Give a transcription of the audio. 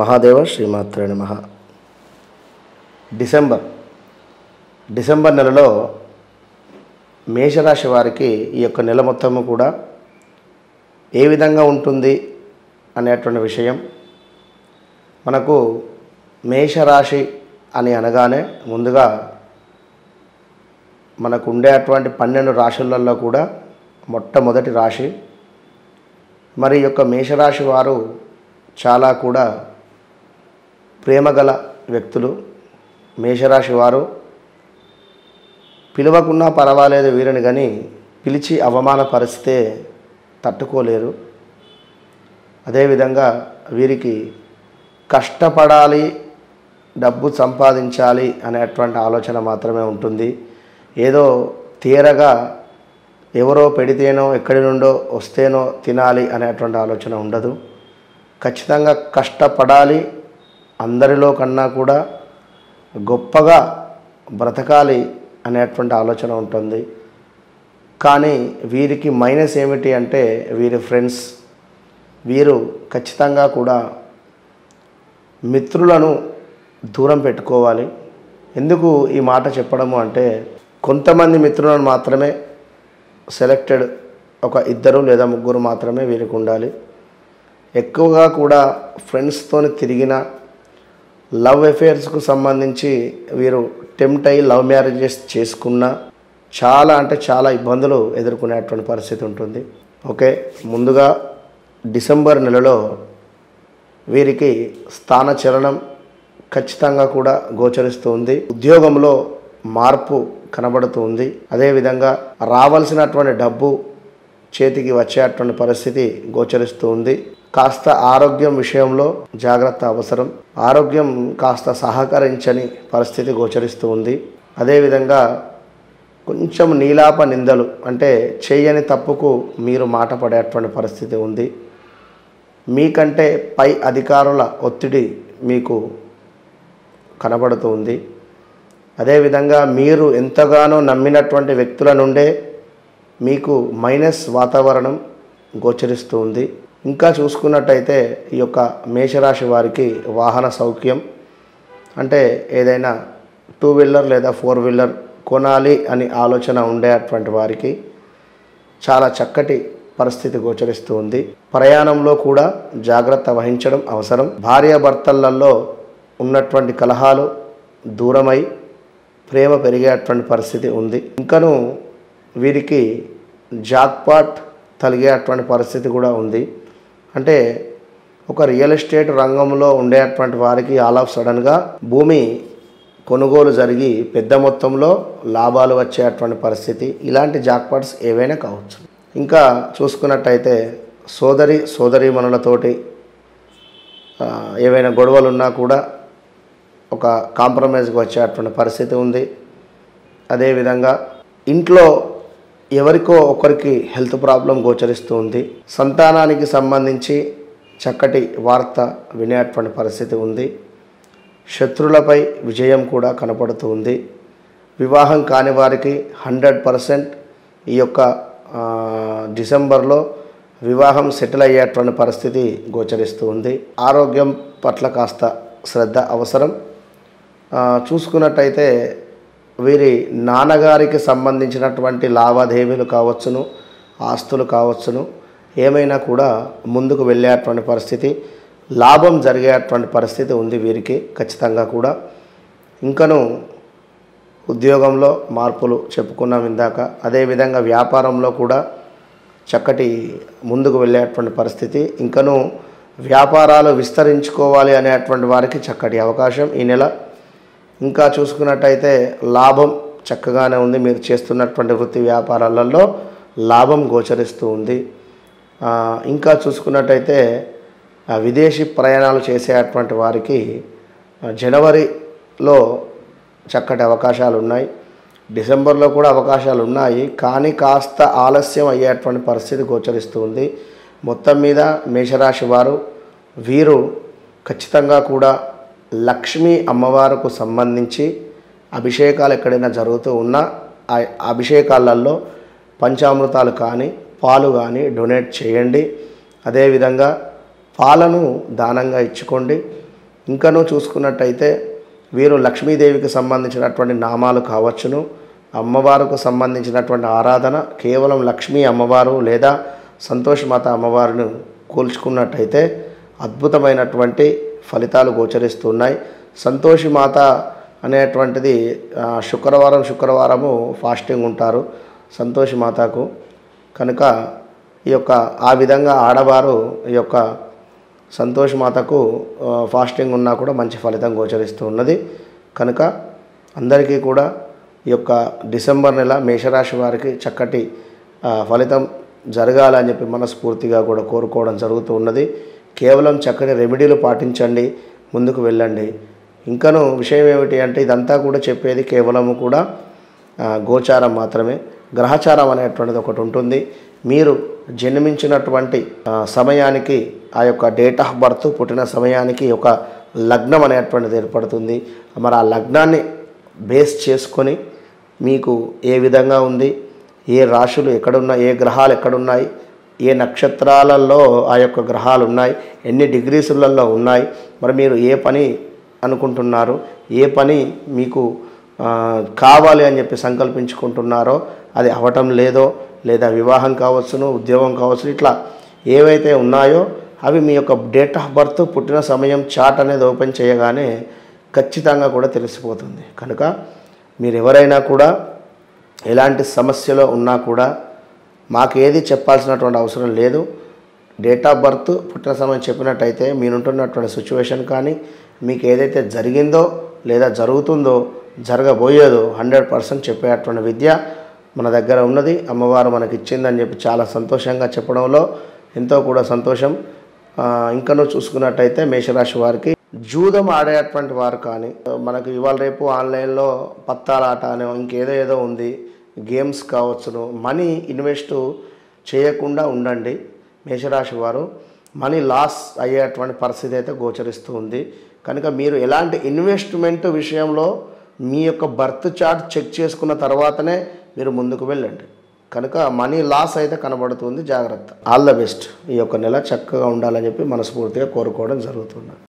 మహాదేవ శ్రీమాత్రే నమః. డిసెంబర్ నెలలో మేషరాశి వారికి ఈ యొక్క నెల మొత్తము కూడా ఏ విధంగా ఉంటుంది అనేటువంటి విషయం మనకు మేషరాశి అని అనగానే ముందుగా మనకు ఉండేటువంటి 12 రాశులలో కూడా మొట్టమొదటి రాశి. మరి ఈ యొక్క మేషరాశి వారు చాలా కూడా ప్రేమగల వ్యక్తులు. మేషరాశి వారు పిలవకున్నా పర్వాలేదు వీరిని కానీ పిలిచి అవమానపరిస్తే తట్టుకోలేరు. అదేవిధంగా వీరికి కష్టపడాలి, డబ్బు సంపాదించాలి అనేటువంటి ఆలోచన మాత్రమే ఉంటుంది. ఏదో తీరగా ఎవరో పెడితేనో ఎక్కడి నుండో వస్తేనో తినాలి అనేటువంటి ఆలోచన ఉండదు. ఖచ్చితంగా కష్టపడాలి, అందరిలో కన్నా కూడా గొప్పగా బ్రతకాలి అనేటువంటి ఆలోచన ఉంటుంది. కానీ వీరికి మైనస్ ఏమిటి అంటే వీరి ఫ్రెండ్స్. వీరు ఖచ్చితంగా కూడా మిత్రులను దూరం పెట్టుకోవాలి. ఎందుకు ఈ మాట చెప్పడము అంటే కొంతమంది మిత్రులను మాత్రమే సెలెక్టెడ్, ఒక 2 లేదా 3 మాత్రమే వీరికి ఉండాలి. ఎక్కువగా కూడా ఫ్రెండ్స్తో తిరిగిన లవ్ అఫేర్స్కు సంబంధించి వీరు టెంప్ట్ అయ్యి లవ్ మ్యారేజెస్ చేసుకున్న చాలా అంటే చాలా ఇబ్బందులు ఎదుర్కొనేటువంటి పరిస్థితి ఉంటుంది. ఓకే, ముందుగా డిసెంబర్ నెలలో వీరికి స్థానచలనం ఖచ్చితంగా కూడా గోచరిస్తుంది. ఉద్యోగంలో మార్పు కనబడుతుంది. అదేవిధంగా రావాల్సినటువంటి డబ్బు చేతికి వచ్చేటువంటి పరిస్థితి గోచరిస్తూ ఉంది. కాస్త ఆరోగ్యం విషయంలో జాగ్రత్త అవసరం. ఆరోగ్యం కాస్త సహకరించని పరిస్థితి గోచరిస్తూ ఉంది. అదేవిధంగా కొంచెం నీలాప నిందలు అంటే చేయని తప్పుకు మీరు మాట పడేటువంటి పరిస్థితి ఉంది. మీకంటే పై అధికారుల ఒత్తిడి మీకు కనబడుతుంది. అదేవిధంగా మీరు ఎంతగానో నమ్మినటువంటి వ్యక్తుల నుండే మీకు మైనస్ వాతావరణం గోచరిస్తూ ఉంది. ఇంకా చూసుకున్నట్టయితే ఈ యొక్క మేషరాశి వారికి వాహన సౌఖ్యం అంటే ఏదైనా 2 వీలర్ లేదా 4 వీలర్ కొనాలి అని ఆలోచన ఉండేటువంటి వారికి చాలా చక్కటి పరిస్థితి గోచరిస్తూ ఉంది. ప్రయాణంలో కూడా జాగ్రత్త వహించడం అవసరం. భార్యాభర్తలలో ఉన్నటువంటి కలహాలు దూరమై ప్రేమ పెరిగేటువంటి పరిస్థితి ఉంది. ఇంకను వీరికి జాక్పాట్ తలిగేటువంటి పరిస్థితి కూడా ఉంది. అంటే ఒక రియల్ ఎస్టేట్ రంగంలో ఉండేటువంటి వారికి ఆల్ ఆఫ్ సడన్గా భూమి కొనుగోలు జరిగి పెద్ద మొత్తంలో లాభాలు వచ్చేటువంటి పరిస్థితి, ఇలాంటి జాక్పాట్స్ ఏవైనా కావచ్చు. ఇంకా చూసుకున్నట్టయితే సోదరీమణులతోటి ఏవైనా గొడవలు ఉన్నా కూడా ఒక కాంప్రమైజ్కి వచ్చేటువంటి పరిస్థితి ఉంది. అదేవిధంగా ఇంట్లో ఎవరికో ఒకరికి హెల్త్ ప్రాబ్లం గోచరిస్తూ ఉంది. సంతానానికి సంబంధించి చక్కటి వార్త వినేటువంటి పరిస్థితి ఉంది. శత్రులపై విజయం కూడా కనపడుతూ ఉంది. వివాహం కాని వారికి 100% ఈ యొక్క డిసెంబర్లో వివాహం సెటిల్ అయ్యేటువంటి పరిస్థితి గోచరిస్తూ ఉంది. ఆరోగ్యం పట్ల కాస్త శ్రద్ధ అవసరం. చూసుకున్నట్టయితే వీరి నాన్నగారికి సంబంధించినటువంటి లావాదేవీలు కావచ్చును, ఆస్తులు కావచ్చును, ఏమైనా కూడా ముందుకు వెళ్ళేటువంటి పరిస్థితి, లాభం జరిగేటువంటి పరిస్థితి ఉంది వీరికి ఖచ్చితంగా కూడా. ఇంకను ఉద్యోగంలో మార్పులు చెప్పుకున్నాం ఇందాక. అదేవిధంగా వ్యాపారంలో కూడా చక్కటి ముందుకు వెళ్ళేటువంటి పరిస్థితి. ఇంకను వ్యాపారాలు విస్తరించుకోవాలి అనేటువంటి వారికి చక్కటి అవకాశం ఈ నెల. ఇంకా చూసుకున్నట్టయితే లాభం చక్కగానే ఉంది. మీరు చేస్తున్నటువంటి వృత్తి వ్యాపారాలలో లాభం గోచరిస్తూ ఉంది. ఇంకా చూసుకున్నట్టయితే విదేశీ ప్రయాణాలు చేసేటువంటి వారికి జనవరిలో చక్కటి అవకాశాలు ఉన్నాయి. డిసెంబర్లో కూడా అవకాశాలు ఉన్నాయి, కానీ కాస్త ఆలస్యం అయ్యేటువంటి పరిస్థితి గోచరిస్తూ ఉంది. మొత్తం మీద మేషరాశి వారు వీరు ఖచ్చితంగా కూడా లక్ష్మీ అమ్మవారికి సంబంధించి అభిషేకాలు ఎక్కడైనా జరుగుతూ ఉన్నా ఆ అభిషేకాలలో పంచామృతాలు కానీ పాలు కానీ డొనేట్ చేయండి. అదేవిధంగా పాలను దానంగా ఇచ్చుకోండి. ఇంకనూ చూసుకున్నట్టయితే వీరు లక్ష్మీదేవికి సంబంధించినటువంటి నామాలు కావచ్చును, అమ్మవారికి సంబంధించినటువంటి ఆరాధన కేవలం లక్ష్మీ అమ్మవారు లేదా సంతోషమాత అమ్మవారిని కూల్చుకున్నట్టయితే అద్భుతమైనటువంటి ఫలితాలు గోచరిస్తున్నాయి. సంతోషమాత అనేటువంటిది శుక్రవారము ఫాస్టింగ్ ఉంటారు సంతోషమాతకు. కనుక ఈ యొక్క ఆ విధంగా ఆడవారు ఈ యొక్క సంతోషమాతకు ఫాస్టింగ్ ఉన్నా కూడా మంచి ఫలితం గోచరిస్తూ ఉన్నది. కనుక అందరికీ కూడా ఈ యొక్క డిసెంబర్ నెల మేషరాశి వారికి చక్కటి ఫలితం జరగాలని చెప్పి మనస్ఫూర్తిగా కూడా కోరుకోవడం జరుగుతూ ఉన్నది. కేవలం చక్కటి రెమెడీలు పాటించండి, ముందుకు వెళ్ళండి. ఇంకనూ విషయం ఏమిటి అంటే ఇదంతా కూడా చెప్పేది కేవలము కూడా గోచారం మాత్రమే. గ్రహచారం అనేటువంటిది ఒకటి ఉంటుంది. మీరు జన్మించినటువంటి సమయానికి ఆ యొక్క డేట్ ఆఫ్ బర్త్ పుట్టిన సమయానికి ఒక లగ్నం అనేటువంటిది ఏర్పడుతుంది. మరి ఆ లగ్నాన్ని బేస్ చేసుకొని మీకు ఏ విధంగా ఉంది, ఏ రాశులు ఎక్కడున్నాయి, ఏ గ్రహాలు ఎక్కడున్నాయి, ఏ నక్షత్రాలలో ఆ యొక్క గ్రహాలు ఉన్నాయి, ఎన్ని డిగ్రీసులలో ఉన్నాయి, మరి మీరు ఏ పని అనుకుంటున్నారు, ఏ పని మీకు కావాలి అని చెప్పి సంకల్పించుకుంటున్నారో అది అవటం లేదో, లేదా వివాహం కావచ్చును, ఉద్యోగం కావచ్చు, ఇట్లా ఏవైతే ఉన్నాయో అవి మీ యొక్క డేట్ ఆఫ్ బర్త్ పుట్టిన సమయం చార్ట్ అనేది ఓపెన్ చేయగానే ఖచ్చితంగా కూడా తెలిసిపోతుంది. కనుక మీరు ఎవరైనా కూడా ఎలాంటి సమస్యలో ఉన్నా కూడా మాకు ఏది చెప్పాల్సినటువంటి అవసరం లేదు. డేట్ ఆఫ్ బర్త్ పుట్టిన సమయం చెప్పినట్టయితే మీరుంటున్నటువంటి సిచ్యువేషన్ కానీ మీకు ఏదైతే జరిగిందో లేదా జరుగుతుందో జరగబోయేదో 100% చెప్పేటువంటి విద్య మన దగ్గర ఉన్నది. అమ్మవారు మనకి ఇచ్చిందని చెప్పి చాలా సంతోషంగా చెప్పడంలో ఎంతో కూడా సంతోషం. ఇంకనూ చూసుకున్నట్టయితే మేషరాశి వారికి జూదం ఆడేటువంటి వారు కానీ మనకు ఇవాళ రేపు ఆన్లైన్లో పత్తాలాట అనే ఇంకేదో ఉంది, గేమ్స్ కావచ్చును, మనీ ఇన్వెస్ట్ చేయకుండా ఉండండి. మేషరాశి వారు మనీ లాస్ అయ్యేటువంటి పరిస్థితి అయితే గోచరిస్తూ ఉంది. కనుక మీరు ఎలాంటి ఇన్వెస్ట్మెంట్ విషయంలో మీ యొక్క బర్త్ చార్ట్ చెక్ చేసుకున్న తర్వాతనే మీరు ముందుకు వెళ్ళండి. కనుక మనీ లాస్ అయితే కనబడుతుంది, జాగ్రత్త. All the best. ఈ యొక్క నెల చక్కగా ఉండాలని చెప్పి మనస్ఫూర్తిగా కోరుకోవడం జరుగుతుంది.